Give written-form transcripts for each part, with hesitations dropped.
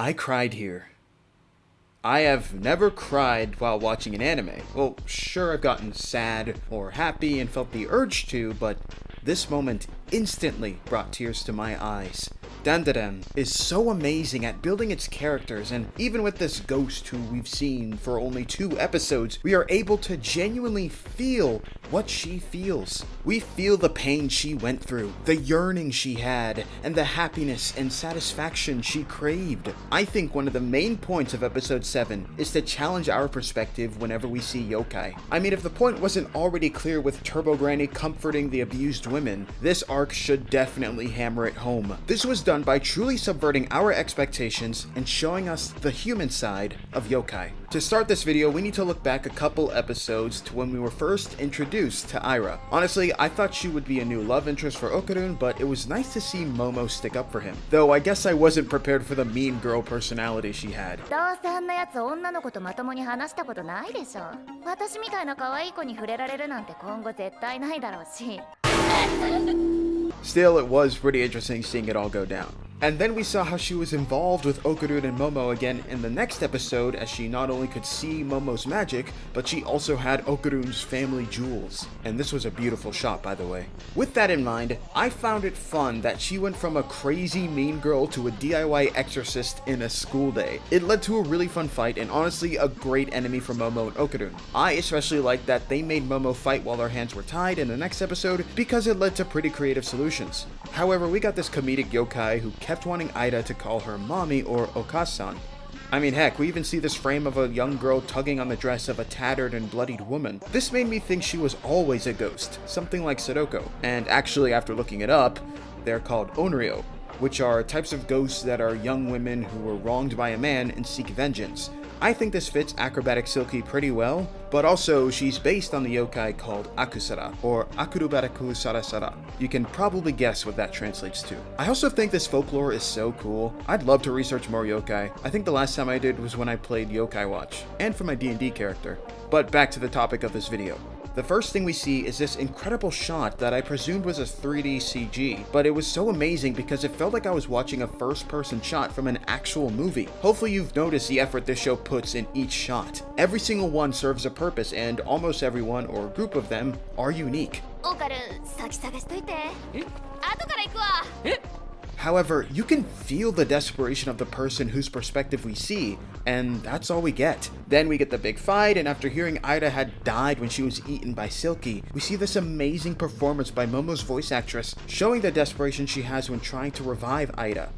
I cried here. I have never cried while watching an anime. Well, sure, I've gotten sad or happy and felt the urge to, but this moment instantly brought tears to my eyes. Dandadan is so amazing at building its characters, and even with this ghost who we've seen for only 2 episodes, we are able to genuinely feel what she feels. We feel the pain she went through, the yearning she had, and the happiness and satisfaction she craved. I think one of the main points of episode 7 is to challenge our perspective whenever we see yokai. I mean, if the point wasn't already clear with Turbo Granny comforting the abused women, this arc should definitely hammer it home. This was done by truly subverting our expectations and showing us the human side of yokai. To start this video, we need to look back a couple episodes to when we were first introduced to Aira. Honestly, I thought she would be a new love interest for okarun, but it was nice to see Momo stick up for him. Though I guess I wasn't prepared for the mean girl personality she had. どうせあんなやつ女の子とまともに話したことないでしょ。私みたいな可愛い子に触れられるなんて今後絶対ないだろうし。Still, it was pretty interesting seeing it all go down. And then we saw how she was involved with Okarun and Momo again in the next episode, as she not only could see Momo's magic, but she also had Okarun's family jewels. And this was a beautiful shot, by the way. With that in mind, I found it fun that she went from a crazy mean girl to a DIY exorcist in a school day. It led to a really fun fight and honestly a great enemy for Momo and Okarun. I especially liked that they made Momo fight while their hands were tied in the next episode because it led to pretty creative solutions. However, we got this comedic yokai who kept wanting Aira to call her mommy or okasan. I mean, heck, we even see this frame of a young girl tugging on the dress of a tattered and bloodied woman. This made me think she was always a ghost, something like Seiko. And actually, after looking it up, they're called onryo, which are types of ghosts that are young women who were wronged by a man and seek vengeance. I think this fits Acrobatic Silky pretty well, but also she's based on the yokai called Akusara, or Akurubaraku Sarasara. You can probably guess what that translates to. I also think this folklore is so cool. I'd love to research more yokai. I think the last time I did was when I played Yokai Watch, and for my D&D character. But back to the topic of this video. The first thing we see is this incredible shot that I presumed was a 3D CG, but it was so amazing because it felt like I was watching a first-person shot from an actual movie. Hopefully you've noticed the effort this show puts in each shot. Every single one serves a purpose, and almost everyone, or group of them, are unique. However, you can feel the desperation of the person whose perspective we see, and that's all we get. Then we get the big fight, and after hearing Aira had died when she was eaten by Silky, we see this amazing performance by Momo's voice actress, showing the desperation she has when trying to revive Aira.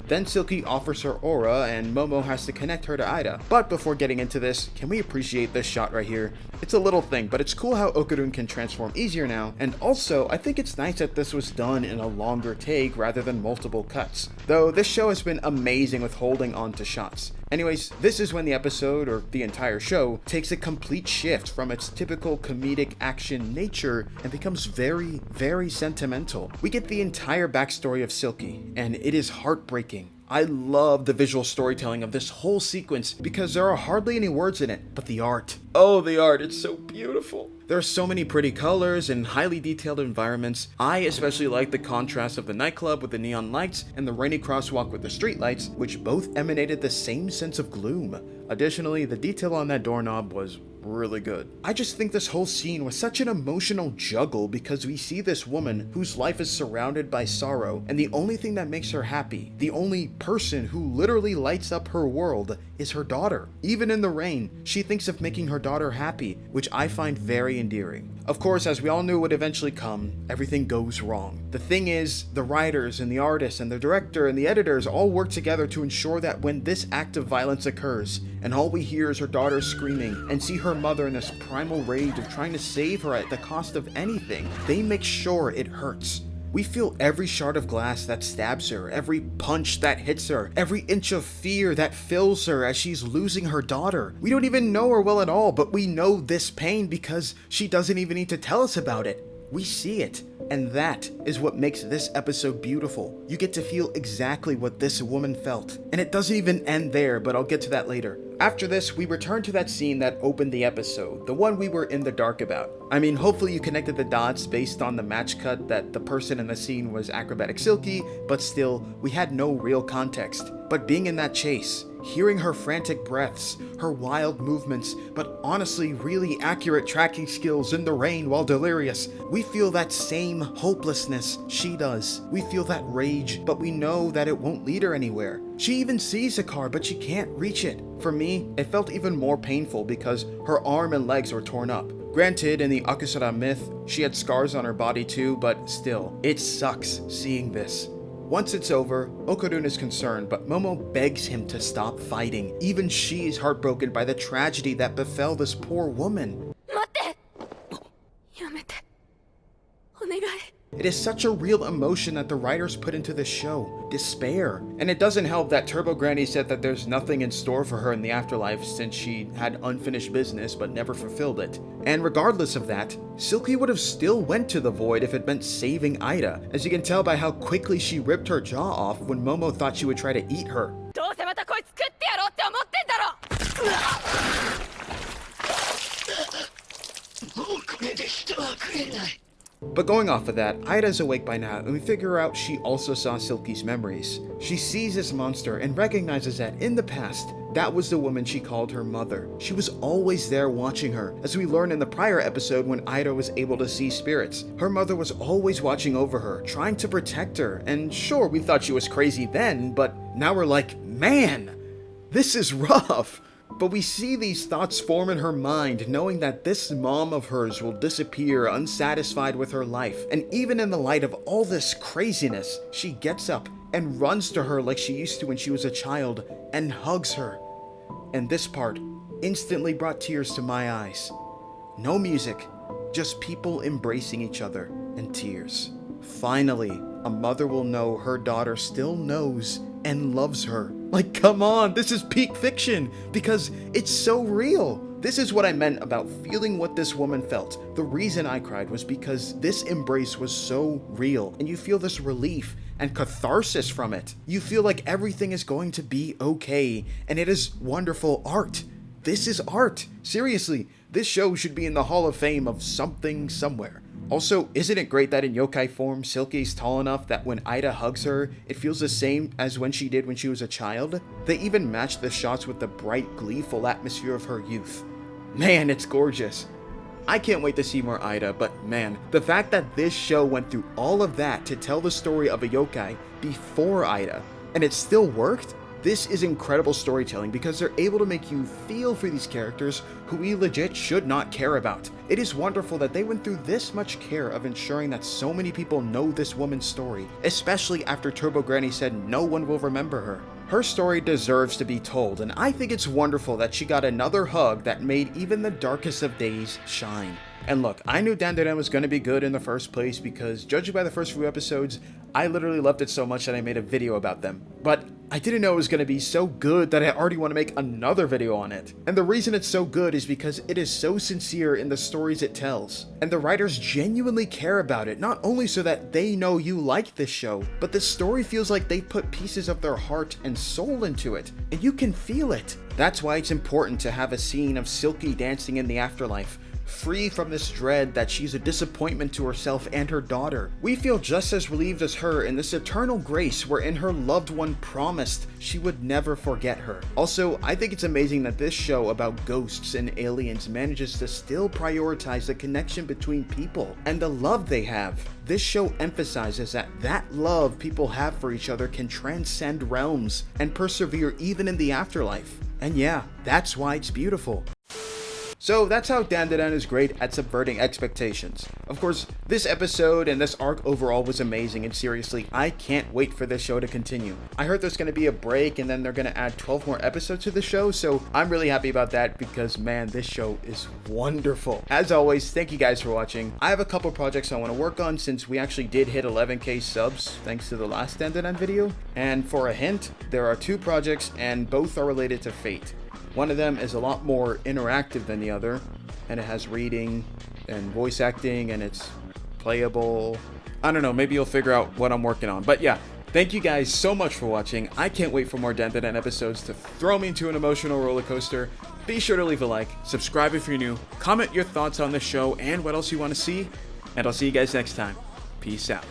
Then Silky offers her aura, and Momo has to connect her to Aira. But before getting into this, can we appreciate this shot right here? It's a little thing, but it's cool how okarun can transform easier now, and also, I think it's nice that this was done in a longer take rather than multiple cuts. Though this show has been amazing with holding on to shots. Anyways, this is when the episode, or the entire show, takes a complete shift from its typical comedic action nature and becomes very, very sentimental. We get the entire backstory of Silky, and it is heartbreaking. I love the visual storytelling of this whole sequence because there are hardly any words in it, but the art. Oh, the art, it's so beautiful. There are so many pretty colors and highly detailed environments. I especially like the contrast of the nightclub with the neon lights and the rainy crosswalk with the streetlights, which both emanated the same sense of gloom. Additionally, the detail on that doorknob was really good. I just think this whole scene was such an emotional juggle because we see this woman whose life is surrounded by sorrow, and the only thing that makes her happy, the only person who literally lights up her world, is her daughter. Even in the rain, she thinks of making her daughter happy, which I find very endearing. Of course, as we all knew would eventually come, everything goes wrong. The thing is, the writers and the artists and the director and the editors all work together to ensure that when this act of violence occurs, and all we hear is her daughter screaming, and see her mother in this primal rage of trying to save her at the cost of anything, they make sure it hurts. We feel every shard of glass that stabs her, every punch that hits her, every inch of fear that fills her as she's losing her daughter. We don't even know her well at all, but we know this pain because she doesn't even need to tell us about it. We see it. And that is what makes this episode beautiful. You get to feel exactly what this woman felt. And it doesn't even end there, but I'll get to that later. After this, we return to that scene that opened the episode, the one we were in the dark about. I mean, hopefully you connected the dots based on the match cut that the person in the scene was Acrobatic Silky, but still, we had no real context. But being in that chase, hearing her frantic breaths, her wild movements, but honestly really accurate tracking skills in the rain while delirious, we feel that same hopelessness she does. We feel that rage, but we know that it won't lead her anywhere. She even sees a car, but she can't reach it. For me, it felt even more painful because her arm and legs were torn up. Granted, in the Akusara myth, she had scars on her body too, but still, it sucks seeing this. Once it's over, Okarun is concerned, but Momo begs him to stop fighting. Even she is heartbroken by the tragedy that befell this poor woman. It is such a real emotion that the writers put into the show, despair. And it doesn't help that Turbo Granny said that there's nothing in store for her in the afterlife since she had unfinished business but never fulfilled it. And regardless of that, Silky would have still went to the void if it meant saving Aira, as you can tell by how quickly she ripped her jaw off when Momo thought she would try to eat her. But going off of that, Aira's awake by now, and we figure out she also saw Silky's memories. She sees this monster and recognizes that in the past, that was the woman she called her mother. She was always there watching her, as we learned in the prior episode when Aira was able to see spirits. Her mother was always watching over her, trying to protect her, and sure, we thought she was crazy then, but now we're like, man, this is rough. But we see these thoughts form in her mind, knowing that this mom of hers will disappear unsatisfied with her life. And even in the light of all this craziness, she gets up and runs to her like she used to when she was a child and hugs her. And this part instantly brought tears to my eyes. No music, just people embracing each other and tears. Finally, a mother will know her daughter still knows and loves her. Like, come on, this is peak fiction, because it's so real. This is what I meant about feeling what this woman felt. The reason I cried was because this embrace was so real, and you feel this relief and catharsis from it. You feel like everything is going to be okay, and it is wonderful art. This is art. Seriously, this show should be in the Hall of Fame of something somewhere. Also, isn't it great that in yokai form, Silky's tall enough that when Aira hugs her, it feels the same as when she did when she was a child? They even matched the shots with the bright, gleeful atmosphere of her youth. Man, it's gorgeous. I can't wait to see more Aira, but man, the fact that this show went through all of that to tell the story of a yokai before Aira, and it still worked? This is incredible storytelling because they're able to make you feel for these characters who we legit should not care about. It is wonderful that they went through this much care of ensuring that so many people know this woman's story, especially after Turbo Granny said no one will remember her. Her story deserves to be told, and I think it's wonderful that she got another hug that made even the darkest of days shine. And look, I knew Dandadan was going to be good in the first place because, judging by the first few episodes, I literally loved it so much that I made a video about them. But I didn't know it was going to be so good that I already want to make another video on it. And the reason it's so good is because it is so sincere in the stories it tells. And the writers genuinely care about it, not only so that they know you like this show, but the story feels like they put pieces of their heart and soul into it, and you can feel it. That's why it's important to have a scene of Silky dancing in the afterlife, free from this dread that she's a disappointment to herself and her daughter. We feel just as relieved as her in this eternal grace wherein her loved one promised she would never forget her. Also, I think it's amazing that this show about ghosts and aliens manages to still prioritize the connection between people and the love they have. This show emphasizes that love people have for each other can transcend realms and persevere even in the afterlife. And yeah, that's why it's beautiful. So that's how Dandadan is great at subverting expectations. Of course, this episode and this arc overall was amazing, and seriously, I can't wait for this show to continue. I heard there's going to be a break and then they're going to add 12 more episodes to the show, so I'm really happy about that because man, this show is wonderful. As always, thank you guys for watching. I have a couple projects I want to work on since we actually did hit 11k subs thanks to the last Dandadan video. And for a hint, there are 2 projects and both are related to Fate. One of them is a lot more interactive than the other, and it has reading and voice acting, and it's playable. I don't know, maybe you'll figure out what I'm working on. But yeah, Thank you guys so much for watching. I can't wait for more Dandadan episodes to throw me into an emotional roller coaster. Be sure to leave a like, subscribe if you're new, comment your thoughts on the show and what else you want to see, and I'll see you guys next time. Peace out.